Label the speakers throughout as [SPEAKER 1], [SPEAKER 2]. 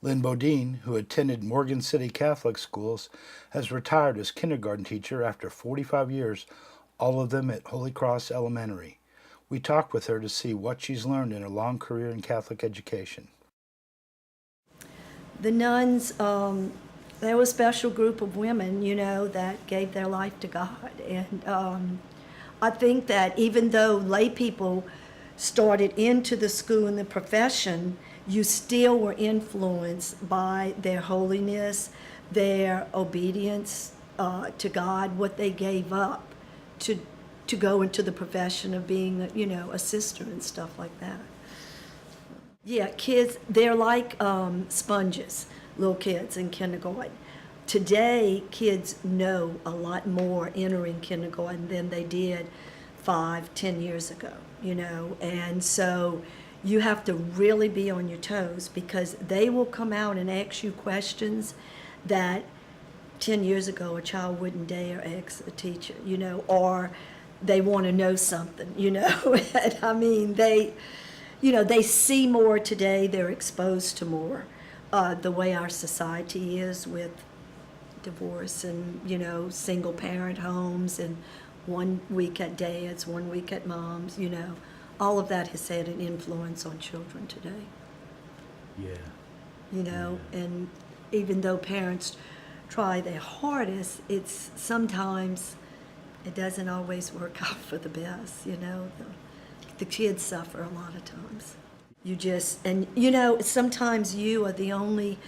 [SPEAKER 1] Lynn Beaudean, who attended Morgan City Catholic schools, has retired as kindergarten teacher after 45 years, all of them at Holy Cross Elementary. We talked with her to see what she's learned in her long career in Catholic education.
[SPEAKER 2] The nuns, they were a special group of women, that gave their life to God. And I think that even though lay people started into the school and the profession, you still were influenced by their holiness, their obedience to God, what they gave up to to go into the profession of being, a sister and stuff like that. Yeah, kids, they're like sponges, little kids in kindergarten. Today, kids know a lot more entering kindergarten than they did 5, 10 years ago, and so you have to really be on your toes because they will come out and ask you questions that 10 years ago a child wouldn't dare ask a teacher, or they want to know something, and I mean, they see more today, they're exposed to more. The way our society is with divorce and, single parent homes and 1 week at dad's, 1 week at mom's, all of that has had an influence on children today,
[SPEAKER 1] Yeah.
[SPEAKER 2] and even though parents try their hardest, it's sometimes, it doesn't always work out for the best, the kids suffer a lot of times. You just, and sometimes you are the only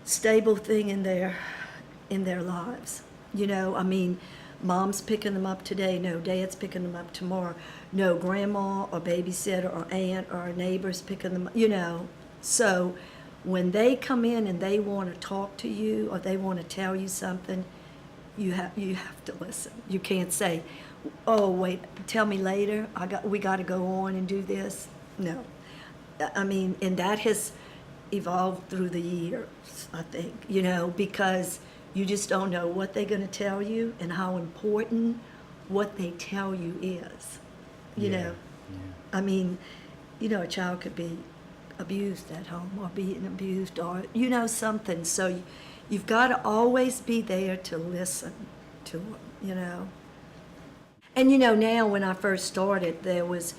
[SPEAKER 2] stable thing in their lives. I mean, mom's picking them up today, no, dad's picking them up tomorrow, no, grandma or babysitter or aunt or a neighbor's picking them up, So when they come in and they want to talk to you or they want to tell you something, you have to listen. You can't say, "Oh, wait, tell me later. We got to go on and do this." No, I mean, and that has evolved through the years. I think because you just don't know what they're going to tell you and how important what they tell you is.
[SPEAKER 1] Yeah.
[SPEAKER 2] I mean, a child could be abused at home or being abused or something. So you've got to always be there to listen to them. And now when I first started, it was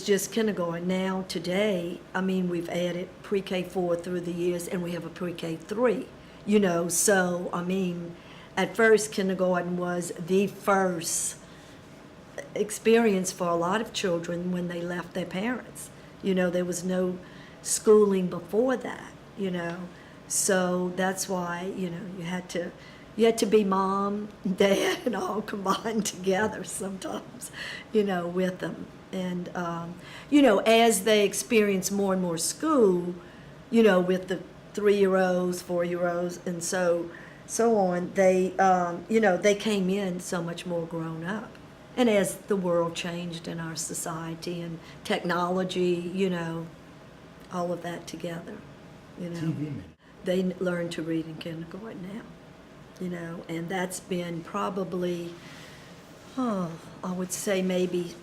[SPEAKER 2] just kindergarten. Now today, I mean, we've added pre-K 4 through the years, and we have a pre-K 3. So I mean, at first kindergarten was the first experience for a lot of children when they left their parents. There was no schooling before that. So that's why you had to be mom, dad, and all combined together sometimes, with them. And as they experience more and more school, with the 3-year-olds, 4-year-olds, and so on, they came in so much more grown up. And as the world changed in our society and technology, all of that together,
[SPEAKER 1] TV.
[SPEAKER 2] they learn to read in kindergarten now, and that's been probably, I would say maybe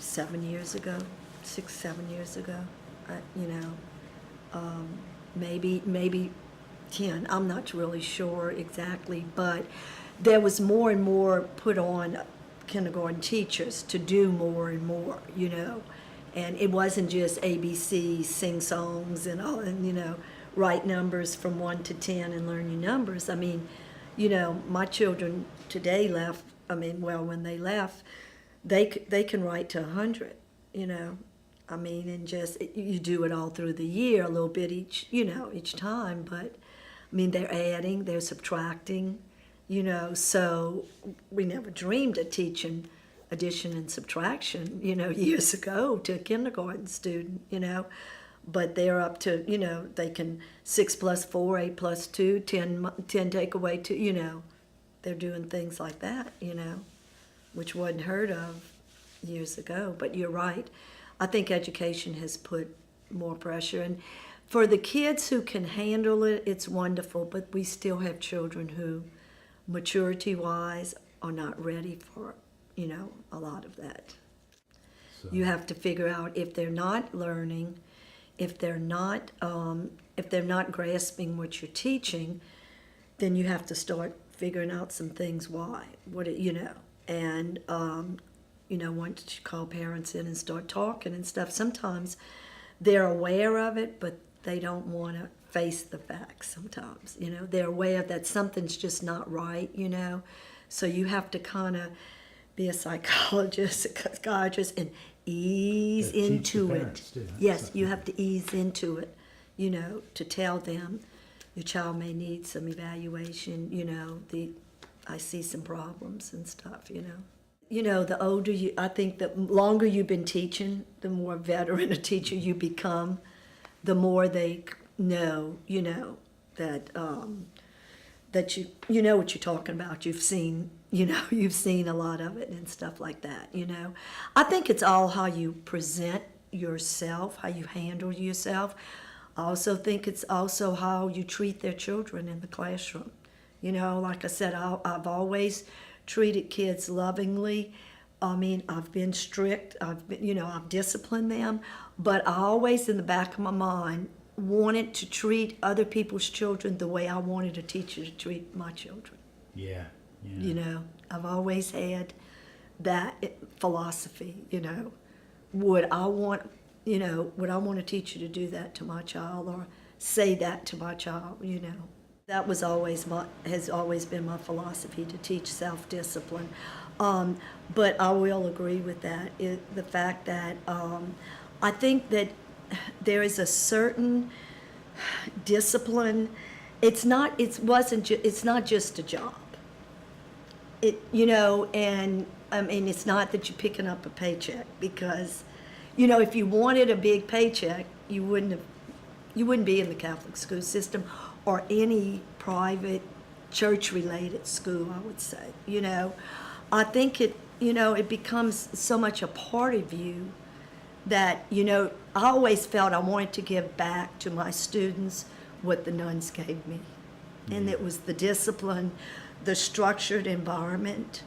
[SPEAKER 2] 7 years ago, 6, 7 years ago, maybe 10. I'm not really sure exactly, but there was more and more put on kindergarten teachers to do more and more, and it wasn't just ABC, sing songs and all, and write numbers from 1 to 10 and learn your numbers. I mean, my children today left. I mean, well, when they left, they can write to 100. I mean, and just you do it all through the year, a little bit each time. But I mean, they're adding, they're subtracting. So we never dreamed of teaching addition and subtraction, years ago to a kindergarten student, but they're up to, they can 6 plus 4, 8 plus 2, 10 take away 2, they're doing things like that, which wasn't heard of years ago. But you're right. I think education has put more pressure. And for the kids who can handle it, it's wonderful, but we still have children who, maturity-wise, are not ready for, a lot of that.
[SPEAKER 1] So,
[SPEAKER 2] You have to figure out if they're not learning, if they're not grasping what you're teaching, then you have to start figuring out some things why. And once you call parents in and start talking and stuff, sometimes they're aware of it, but they don't want to face the facts sometimes. They're aware that something's just not right, So you have to kind of be a psychologist, a psychiatrist, and ease
[SPEAKER 3] Yeah, teach the
[SPEAKER 2] into
[SPEAKER 3] parents,
[SPEAKER 2] it.
[SPEAKER 3] too.
[SPEAKER 2] Yes, you have to ease into it, to tell them your child may need some evaluation, I see some problems and stuff. The older I think the longer you've been teaching, the more veteran a teacher you become, the more they know, that that you know what you're talking about. You've seen, you've seen a lot of it and stuff like that, I think it's all how you present yourself, how you handle yourself. I also think it's also how you treat their children in the classroom. Like I said, I've always treated kids lovingly. I mean, I've been strict. I've disciplined them, but I always, in the back of my mind, wanted to treat other people's children the way I wanted a teacher to treat my children.
[SPEAKER 3] Yeah, yeah.
[SPEAKER 2] I've always had that philosophy. Would I want a teacher to do that to my child or say that to my child? That has always been my philosophy, to teach self-discipline. But I will agree with that. The fact that I think that there is a certain discipline. It's not just a job. And I mean, it's not that you're picking up a paycheck, because, if you wanted a big paycheck, you wouldn't be in the Catholic school system or any private church-related school, I would say. I think it becomes so much a part of you that, I always felt I wanted to give back to my students what the nuns gave me. And it was the discipline, the structured environment,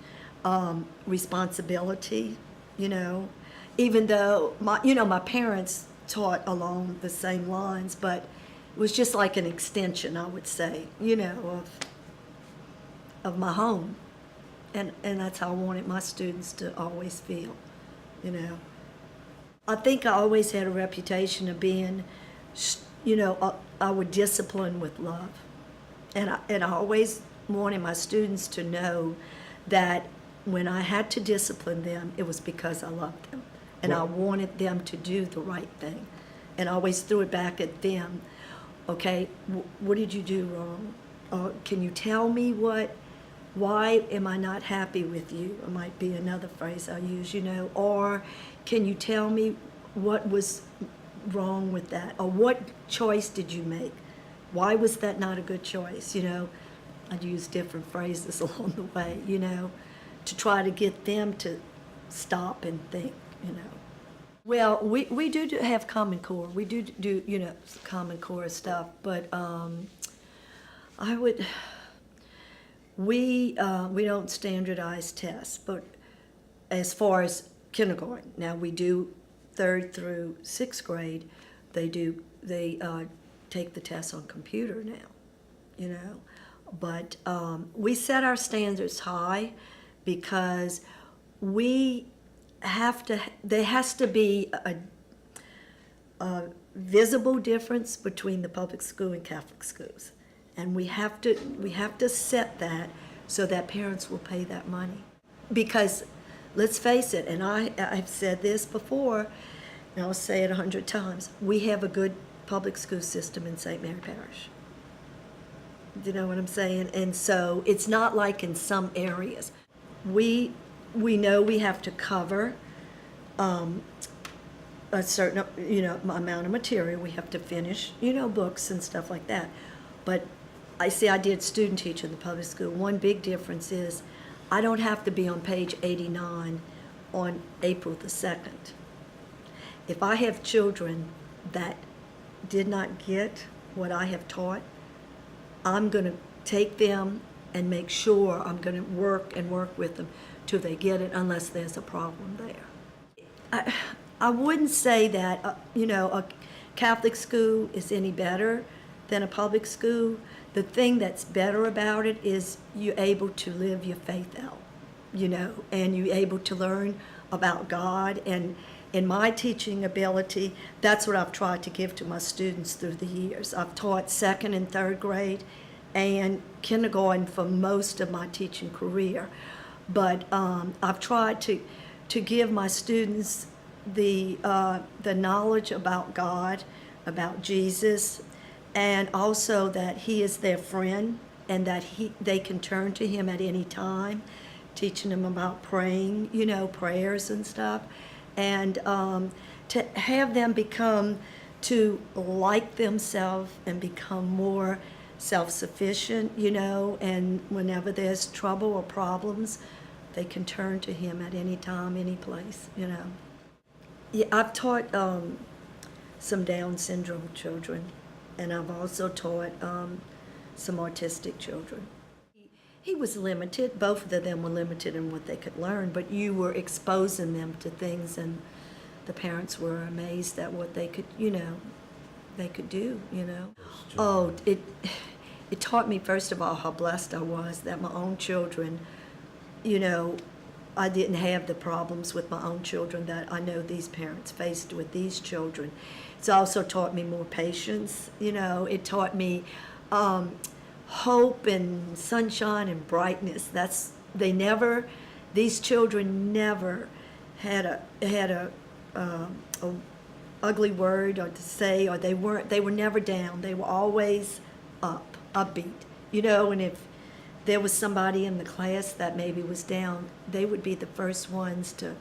[SPEAKER 2] responsibility, even though my parents taught along the same lines, but it was just like an extension, I would say, of my home. And that's how I wanted my students to always feel, I think I always had a reputation of being, I would discipline with love. And I always wanted my students to know that when I had to discipline them, it was because I loved them. And I wanted them to do the right thing. And I always threw it back at them. Okay, what did you do wrong? Can you tell me why am I not happy with you? It might be another phrase I use, or can you tell me what was wrong with that? Or what choice did you make? Why was that not a good choice? I'd use different phrases along the way, to try to get them to stop and think, Well, we do have Common Core. We do Common Core stuff, but we don't standardize tests, but as far as kindergarten, now we do 3rd through 6th grade. They take the tests on computer now, But we set our standards high because there has to be a visible difference between the public school and Catholic schools. And we have to set that so that parents will pay that money. Because let's face it, and I've said this before, and I'll say it 100 times, we have a good public school system in St. Mary Parish. Do you know what I'm saying? And so it's not like in some areas. We know we have to cover a certain amount of material. We have to finish books and stuff like that. But I did student teach in the public school. One big difference is I don't have to be on page 89 on April the 2nd. If I have children that did not get what I have taught, I'm going to take them and make sure I'm going to work with them till they get it, unless there's a problem there. I wouldn't say that, Catholic school is any better than a public school. The thing that's better about it is you're able to live your faith out, and you're able to learn about God. And in my teaching ability, that's what I've tried to give to my students through the years. I've taught second and third grade and kindergarten for most of my teaching career. But I've tried to give my students the knowledge about God, about Jesus, and also that He is their friend and that they can turn to Him at any time, teaching them about praying, prayers and stuff, and to have them to like themselves and become more self-sufficient, and whenever there's trouble or problems, they can turn to Him at any time, any place, Yeah, I've taught some Down syndrome children, and I've also taught some autistic children. He was limited. Both of them were limited in what they could learn, but you were exposing them to things, and the parents were amazed at what they could, they could do, Oh, it taught me, first of all, how blessed I was that my own children, I didn't have the problems with my own children that I know these parents faced with these children. It's also taught me more patience, it taught me hope and sunshine and brightness. These children never had a ugly word or to say, or they were never down. They were always upbeat, and if there was somebody in the class that maybe was down, they would be the first ones to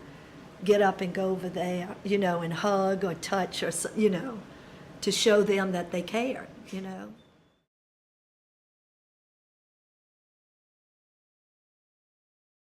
[SPEAKER 2] get up and go over there, and hug or touch or, to show them that they cared,